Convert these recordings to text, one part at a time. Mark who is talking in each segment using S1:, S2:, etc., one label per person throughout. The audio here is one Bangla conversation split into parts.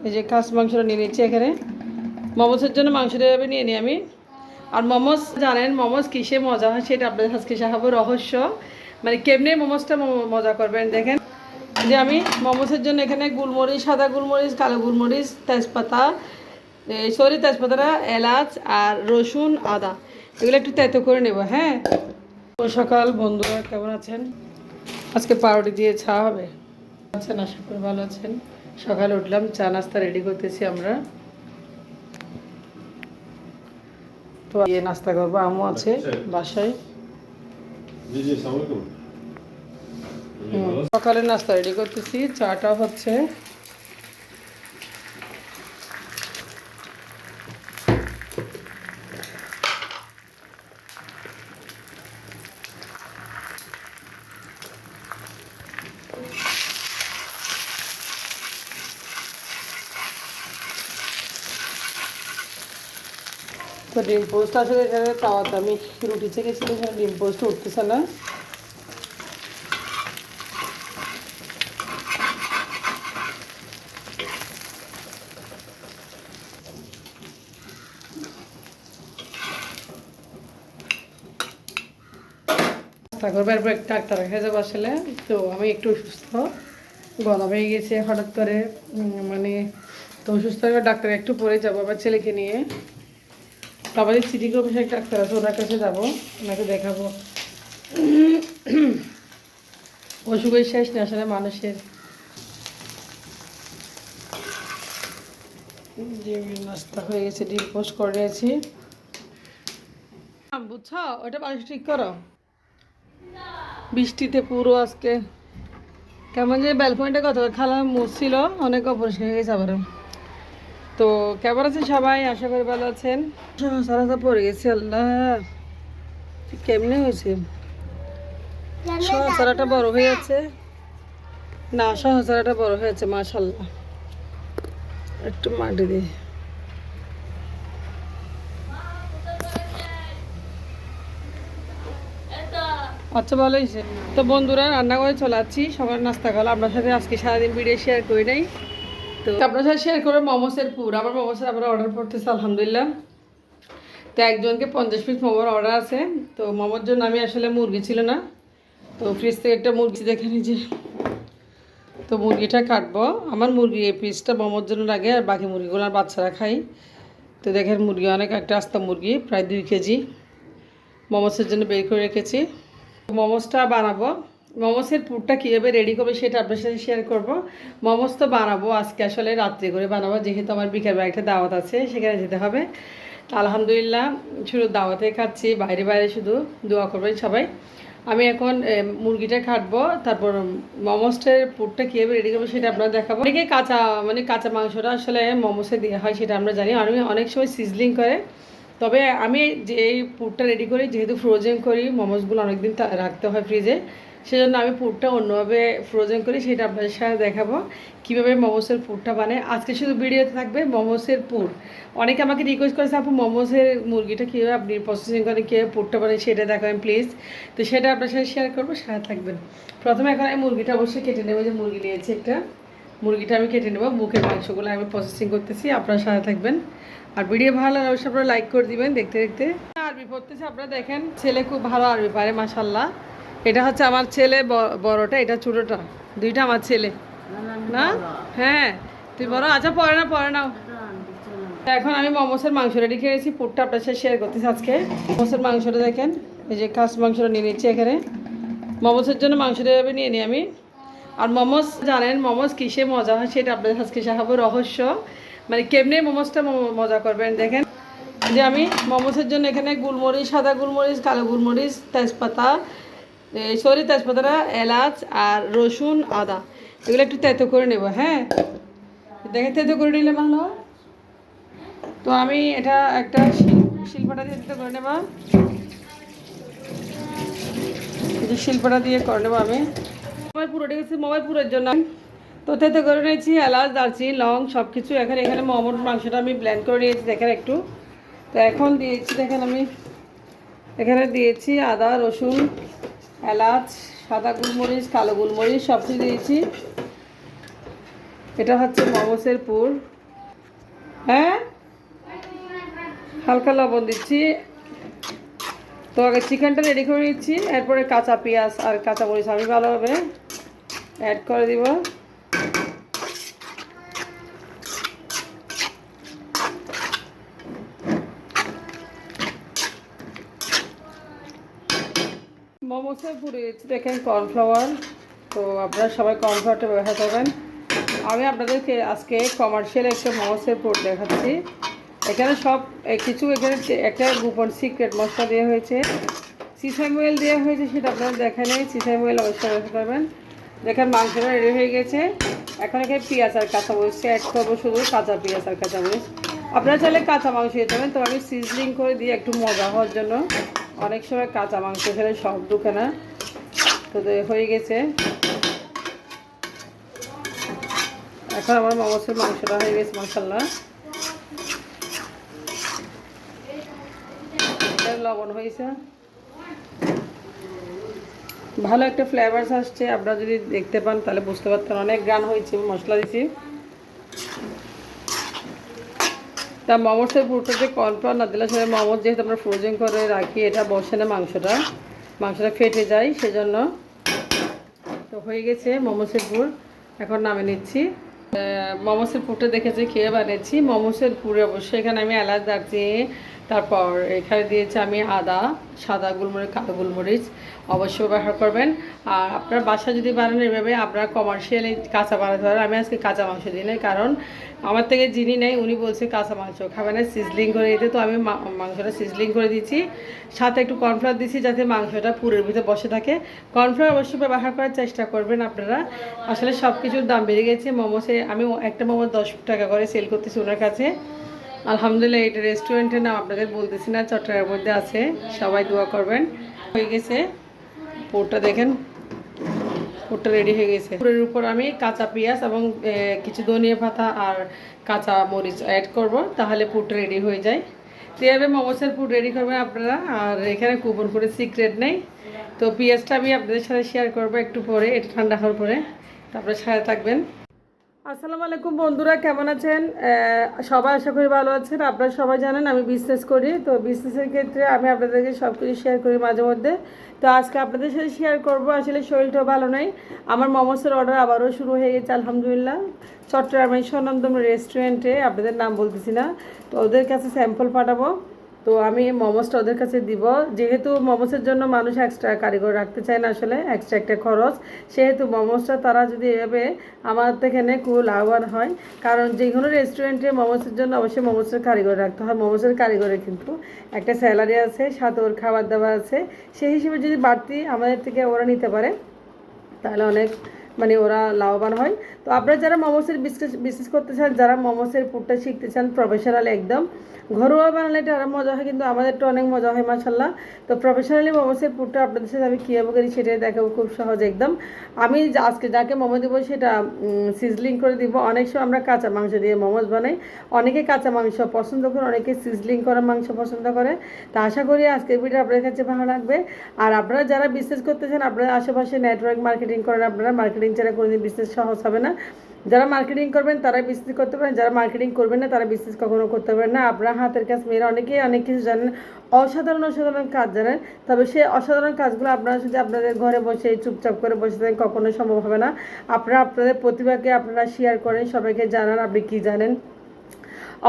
S1: এই যে খাস মাংসটা নিয়ে নিচ্ছি এখানে। মোমোসের জন্য মাংসটা এভাবে নিয়ে নিই আমি। আর মোমোস জানেন মোমোস কিসে মজা হয় সেটা আপনাদের আজকে শেখাবো রহস্য, মানে কেমনে মোমোসটা মজা করবেন। দেখেন যে আমি মোমোসের জন্য এখানে গোলমরিচ, সাদা গোলমরিচ, কালো গোলমরিচ, তেজপাতা, তেজপাতাটা, এলাচ আর রসুন, আদা এগুলো একটু তেতো করে নেব। হ্যাঁ, সকাল বন্ধুরা কেমন আছেন? আজকে পাউরুটি দিয়ে চা হবে। আছেন, আশা করি ভালো আছেন। সকালে উঠলাম, চা নাস্তা রেডি করতেছি আমরা। তো নাস্তা করবো, আমও আছে বাসায়। সকালে নাস্তা রেডি করতেছি, চাটা হচ্ছে। তো ডিম পোস্ট আসলে এখানে তাওয়াতে আমি রুটি চেকেছিলাম, এখানে ডিম পোস্ট উঠতেছে না। করবো এরপর একটা ডাক্তার খেয়ে যাবো আসলে। তো আমি একটু অসুস্থ, গলা হয়ে গেছে হঠাৎ করে, মানে তো অসুস্থ হয়ে ডাক্তার একটু পরে যাবো আবার ছেলেকে নিয়ে। তো আমাদের সিটি অফিসে একটা ডাক্তার আছে, ওনার কাছে যাবো, ওনাকে দেখাবো। অসুখের শেষ নেই আসলে মানুষের। ডিম নাস্তা হয়ে গেছে, ডিম পোস্ট করে নিয়েছি। বুঝছো, ওটা মানুষ ঠিক করো। বৃষ্টিতে পুরো আজকে কেমন যে ব্যালকনিটা কত খালা মুছছিল, অনেক অপরিষ্কার হয়ে গেছে আবার। তো কেমন আছে সবাই, আশা করি ভালো আছেন। সারাটা পড়ে গেছে, আল্লাহ কেমনে হয়েছে। সহসারাটা বড় হয়ে আছে না, সহসারাটা বড় হয়েছে মাশাল্লাহ। একটু মাটি দিই। আচ্ছা ভালো হয়েছে। তো বন্ধুরা রান্না করে চলে আসছি, সবার নাস্তা খাওয়া আপনার সাথে আজকে সারাদিন ভিডিও শেয়ার করি নাই। তো আপনার সাথে শেয়ার করবো মোমোসের পুর। আমার মোমোসের আবার অর্ডার করতেছে আলহামদুলিল্লাহ। তো একজনকে 50 পিস মোমোর অর্ডার আছে। তো মোমোর জন্য আমি আসলে মুরগি ছিল না, তো ফ্রিজ থেকে একটা মুরগি দেখে নিয়েছি। তো মুরগিটা কাটবো। আমার মুরগি এই পিসটা মোমোর জন্য লাগে, আর বাকি মুরগিগুলো আর বাচ্চারা খাই। তো দেখেন মুরগি অনেক, একটা আস্তা মুরগি প্রায় 2 কেজি মোমোসের জন্য বের করে রেখেছি। মোমোসটা বানাবো, মোমোসের পুরটা কীভাবে রেডি করবে সেটা আপনার সাথে শেয়ার করবো। মোমোস তো বানাবো আজকে আসলে রাত্রে করে বানাবো, যেহেতু আমার বিকেলবেলা একটা দাওয়াত আছে, সেখানে যেতে হবে। আলহামদুলিল্লাহ শুধু দাওয়াতে খাচ্ছি, বাইরে বাইরে শুধু দোয়া করবেন সবাই। আমি এখন মুরগিটা কাটবো, তারপর মোমোসটার পুরটা কীভাবে রেডি করবো সেটা আপনারা দেখাবো। অনেকে কাঁচা, মানে কাঁচা মাংসটা আসলে মোমোসে দেওয়া হয় সেটা আমরা জানি, আমি অনেক সময় সিজলিং করে। তবে আমি যে এই পুরটা রেডি করি, যেহেতু ফ্রোজেন করি, মোমোসগুলো অনেকদিন রাখতে হয় ফ্রিজে, সেজন্য আমি পুরটা অন্যভাবে ফ্রোজেন করি, সেটা আপনাদের সাথে দেখাবো কীভাবে মোমোসের পুরটা বানায়। আজকে শুধু ভিডিওতে থাকবে মোমোসের পুর। অনেকে আমাকে রিকোয়েস্ট করেছে আপু মোমোসের মুরগিটা কীভাবে আপনি প্রসেসিং করেন, কীভাবে পুরটা বানায় সেটা দেখাবেন প্লিজ। তো সেটা আপনার সাথে শেয়ার করবো, সাথে থাকবেন। প্রথমে এখন আমি মুরগিটা অবশ্যই কেটে নেবো, যে মুরগি নিয়েছি একটা, মুরগিটা আমি কেটে নেবো, বুকের মাংসগুলো আমি প্রসেসিং করতেছি, আপনার সাথে থাকবেন। আর ভিডিও ভালো লাগলে অবশ্যই আপনারা লাইক করে দিবেন। দেখতে দেখতে আরবি পড়তেছে, আপনারা দেখেন ছেলে খুব ভালো আরবি পারে মাশাল্লাহ। এটা হচ্ছে আমার ছেলে বড়টা, এটা ছোটোটা, দুইটা আমার ছেলে না। হ্যাঁ তুই বড়, আচ্ছা পরে নাও। এখন আমি মোমোসের মাংস রেডি করেছি, পুরটা আপনার সাথে শেয়ার করতেছি আজকে। মোমোসের মাংসটা দেখেন, এই যে খাস মাংসটা নিয়ে নিচ্ছি এখানে। মোমোসের জন্য মাংসটা এভাবে নিয়ে নিই আমি। আর মোমোস জানেন মোমোস কিসে মজা হয় সেটা আপনাদের আজকে শেখাবো রহস্য, মানে কেমনে মোমোসটা মজা করবেন। দেখেন যে আমি মোমোসের জন্য এখানে গোলমরিচ, সাদা গোলমরিচ, কালো গোলমরিচ, তেজপাতা, তেজপাতাটা, এলাচ আর রসুন, আদা এগুলো একটু তেতো করে নেব। হ্যাঁ, দেখে তেতো করে নিলে ভালো। তো আমি এটা একটা শিলপাটা দিয়ে তেতো করে নেব, শিলপাটা দিয়ে করে নেবো আমি। মোবাইল পুরো গেছি, মোবাইল পুরের জন্য তো তেতো করে নিয়েছি, এলাচ, দারচিনি, লং সব কিছু। এখানে মোমোর মাংসটা আমি ব্লেন্ড করে নিয়েছি দেখেন একটু। তো এখন দিয়েছি দেখেন, আমি এখানে দিয়েছি আদা, রসুন, এলাচ, সাদা গোলমরিচ, কালো গোলমরিচ সব কিছু দিয়েছি। এটা হচ্ছে মোমোসের পুর। হ্যাঁ, হালকা লবণ দিচ্ছি। তো আগে চিকেনটা রেডি করে নিচ্ছি, এরপরে কাঁচা পেঁয়াজ আর কাঁচা মরিচ আমি ভালোভাবে অ্যাড করে দিব। মোমোসের পুরে দেখেন কর্নফ্লাওয়ার, তো আপনারা সবাই কর্নফ্লাওয়ারটা ব্যবহার করবেন। আমি আপনাদেরকে আজকে কমার্শিয়াল একটা মোমোসের পুর দেখাচ্ছি। এখানে সব কিছু, এখানে একটা গোপন সিক্রেট মশলা দেওয়া হয়েছে, সিসাম অয়েল দেওয়া হয়েছে, সেটা আপনারা দেখেন নেই, সিসাম অয়েল অবশ্যই ব্যবহার করবেন। দেখেন মাংসটা রেডি হয়ে গেছে। এখন এখানে পেঁয়াজ আর কাঁচামরিচ অ্যাড করবো, শুধু কাঁচা পেঁয়াজ আর কাঁচামরিচ। আপনারা চাইলে কাঁচা মাংস দিতে পারেন, তো আমি সিজলিং করে দিয়ে একটু মজা হওয়ার জন্য, অনেক সময় কাঁচা মাংস খেলে সব ঢুকে না, তো হয়ে গেছে। এখন আমার মোমোসের মাংসটা হয়ে গেছে মাশাআল্লাহ। লবণ হয়েছে, ভালো একটা ফ্লেভার আসছে। আপনারা যদি দেখতে পান তাহলে বুঝতে পারতেন অনেক গ্রান হয়েছে, মশলা দিচ্ছি। তা মোমোসের পুরোটাতে কর্নফ্লাওয়ার না দিলে আসলে মোমোস যেহেতু আমরা ফ্রোজেন করে রাখি, এটা বসে না, মাংসটা ফেটে যায়, সেজন্য। তো হয়ে গেছে মোমোসের পুর, এখন নামে নিচ্ছি। মোমোসের পুরটা দেখেছি খেয়ে বানিয়েছি। মোমোসের পুরে অবশ্যই এখানে আমি এলাচ, দারচিনি, তারপর এখানে দিয়েছি আমি আদা, সাদা গোলমরিচ, কালো গোলমরিচ অবশ্যই ব্যবহার করবেন। আর আপনার বাসা যদি বানান এভাবে আপনারা কমার্শিয়ালি কাঁচা বানাতে পারেন। আমি আজকে কাঁচা মাংস দিই নাই, কারণ আমার থেকে যিনি নেই উনি বলছে কাঁচা মাংস খাবে না, সিজলিং করে দিতে। তো আমি মাংসটা সিজলিং করে দিচ্ছি, সাথে একটু কর্নফ্লাওয়ার দিচ্ছি যাতে মাংসটা পুরের ভিতরে বসে থাকে। কর্নফ্লাওয়ার অবশ্যই ব্যবহার করার চেষ্টা করবেন আপনারা। আসলে সব কিছুর দাম বেড়ে গেছে। মোমোসে আমি একটা মোমো 10 টাকা করে সেল করতেছি ওনার কাছে। আলহামদুলিল্লাহ, এটা রেস্টুরেন্টের নাম আপনাদের বলতেছি না, চট্টগ্রামের মধ্যে আছে, সবাই দোয়া করবেন। হয়ে গেছে পুরটা, দেখেন পুরটা রেডি হয়ে গেছে। পুরের উপর আমি কাঁচা পেঁয়াজ এবং কিছু ধনিয়া পাতা আর কাঁচা মরিচ অ্যাড করব, তাহলে পুরটা রেডি হয়ে যায়। তো এভাবে মোমোসের পুর রেডি করবেন আপনারা। আর এখানে কুপন করে সিক্রেট নেই। তো পেঁয়াজটা আমি আপনাদের সাথে শেয়ার করবো একটু পরে, এটা ঠান্ডা হওয়ার পরে। তারপরে সাথে থাকবেন। আসসালামু আলাইকুম বন্ধুরা, কেমন আছেন? সবাই আশা করি ভালো আছেন। আপনারা সবাই জানেন আমি বিজনেস করি, তো বিজনেসের ক্ষেত্রে আমি আপনাদেরকে সব কিছু শেয়ার করি মাঝে মধ্যে। তো আজকে আপনাদের সাথে শেয়ার করব, আসলে শরীরটাও ভালো নাই। আমার মোমোসের অর্ডার আবারও শুরু হয়ে গেছে আলহামদুলিল্লাহ। চট্টগ্রামের স্বনামধন্য রেস্টুরেন্টে, আপনাদের নাম বলতেছি না, তো ওদের কাছে স্যাম্পল পাঠাবো। তো আমি মোমোসটা ওদের কাছে দিব, যেহেতু মোমোসের জন্য মানুষ এক্সট্রা কারিগর রাখতে চায় না, আসলে এক্সট্রা একটা খরচ, সেহেতু মোমোসটা তারা যদি এভাবে আমার থেকে নেয় খুব লাভবান হয়। কারণ যে কোনো রেস্টুরেন্টে মোমোসের জন্য অবশ্যই মোমোসের কারিগর রাখতে হয়। মোমোসের কারিগরের কিন্তু একটা স্যালারি আছে, সাথে ওর খাবার দাবার আছে, সেই হিসেবে যদি বাড়তি আমাদের থেকে ওরা নিতে পারে তাহলে অনেক ওরা লাভবান হয়। তো আপনারা যারা মোমোসের বিজনেস করতে চান, যারা মোমোসের পুরটা শিখতে চান প্রফেশনাল, একদম ঘরোয়া বানালে এটা আরও মজা হয়, কিন্তু আমাদেরটা অনেক মজা হয় মাশাআল্লাহ। তো প্রফেশনালি মোমোসের পুরটা আপনাদের সাথে আমি কীভাবে করি সেটাই দেখাবো, খুব সহজ একদম। আমি আজকে যাকে মোমো দেবো সেটা সিজলিং করে দিব। অনেক সময় আমরা কাঁচা মাংস দিয়ে মোমোস বানাই, অনেকে কাঁচা মাংস পছন্দ করে, অনেকে সিজলিং করা মাংস পছন্দ করে। তা আশা করি আজকের ভিডিও আপনাদের কাছে ভালো লাগবে। আর আপনারা যারা বিজনেস করতে চান, আপনারা আশেপাশে নেটওয়ার্ক মার্কেটিং করেন, আপনারা মার্কেটিং ছাড়া কোনোদিন বিজনেস সহজ হবে না। যারা মার্কেটিং করবেন তারাই বিজনেস করতে পারেন, যারা মার্কেটিং করবেন না তারা বিজনেস কখনো করতে পারেন না। আপনারা হাতের কাজ মেয়েরা অনেকেই অনেক কিছু জানেন, অসাধারণ কাজ জানেন, তবে সেই অসাধারণ কাজগুলো আপনারা যদি আপনাদের ঘরে বসে চুপচাপ করে বসে থাকেন কখনোই সম্ভব হবে না। আপনারা আপনাদের প্রতিভাকে আপনারা শেয়ার করেন, সবাইকে জানান আপনি কী জানেন।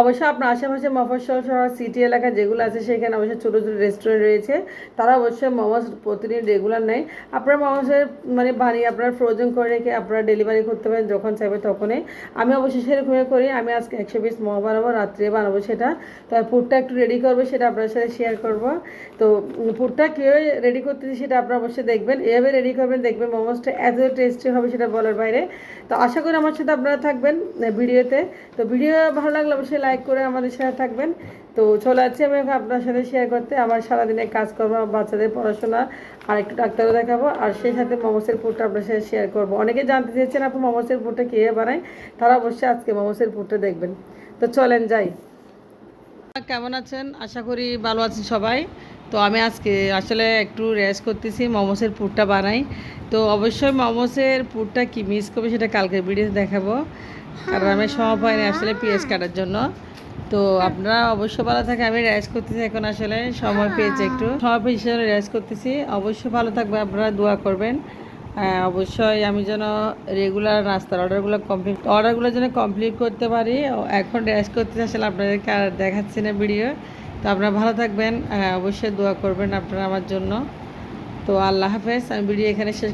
S1: অবশ্যই আপনার আশেপাশে মফস্বল শহর সিটি এলাকা যেগুলো আছে সেখানে অবশ্যই ছোটো ছোটো রেস্টুরেন্ট রয়েছে, তারা অবশ্যই মোমোস প্রতিদিন রেগুলার নেয়। আপনারা মোমোসের বানিয়ে আপনারা ফ্রোজেন করে রেখে আপনারা ডেলিভারি করতে পারেন যখন চাইবে তখনই। আমি অবশ্যই সেরকমই করি। আমি আজকে 100 পিস মোমো বানাবো, রাত্রে বানাবো সেটা। তো পুরটা একটু রেডি করবো, সেটা আপনার সাথে শেয়ার করবো। তো পুরটা কীভাবে রেডি করতেছি সেটা আপনারা অবশ্যই দেখবেন, এভাবে রেডি করবেন, দেখবেন মোমোসটা এত টেস্টি হবে সেটা বলার বাইরে। তো আশা করি আমার সাথে আপনারা থাকবেন ভিডিওতে। তো ভিডিও ভালো লাগলে অবশ্যই লাইক করে আমাদের সাথে থাকবেন। তো চলে যাচ্ছি আমি আপনার সাথে শেয়ার করতে আমার সারাদিনের কাজকর্ম, বাচ্চাদের পড়াশোনা, আর একটু ডাক্তারও দেখাবো, আর সেই সাথে মোমোসের পুরটা আপনার সাথে শেয়ার করবো। অনেকে জানতে চেয়েছেন আপু মোমোসের পুরটা কীভাবে বানায়, তারা অবশ্যই আজকে মোমোসের পুরটা দেখবেন। তো চলেন যাই। কেমন আছেন? আশা করি ভালো আছেন সবাই। তো আমি আজকে আসলে একটু রেস্ট করতেছি, মোমোসের পুরটা বানাই। তো অবশ্যই মোমোসের পুরটা কি মিস করবে সেটা কালকের ভিডিওতে দেখাবো। কারণ আমি সময় পাইনি আসলে পেঁয়াজ কাটার জন্য। তো আপনারা অবশ্যই ভালো থাকে, আমি রেস্ট করতেছি এখন, আসলে সময় পেয়েছি, একটু সময় পেয়েছি রেস্ট করতেছি। অবশ্যই ভালো থাকবে, আপনারা দোয়া করবেন। অবশ্যই আমি যেন রেগুলার নাস্তার অর্ডারগুলো যেন কমপ্লিট করতে পারি। এখন রেস্ট করতেছি আসলে, আপনাদেরকে আর দেখাচ্ছি না ভিডিও। তো আপনারা ভালো থাকবেন, অবশ্যই দোয়া করবেন আপনারা আমার জন্য। তো আল্লাহ হাফেজ, আমি ভিডিও এখানে শেষ।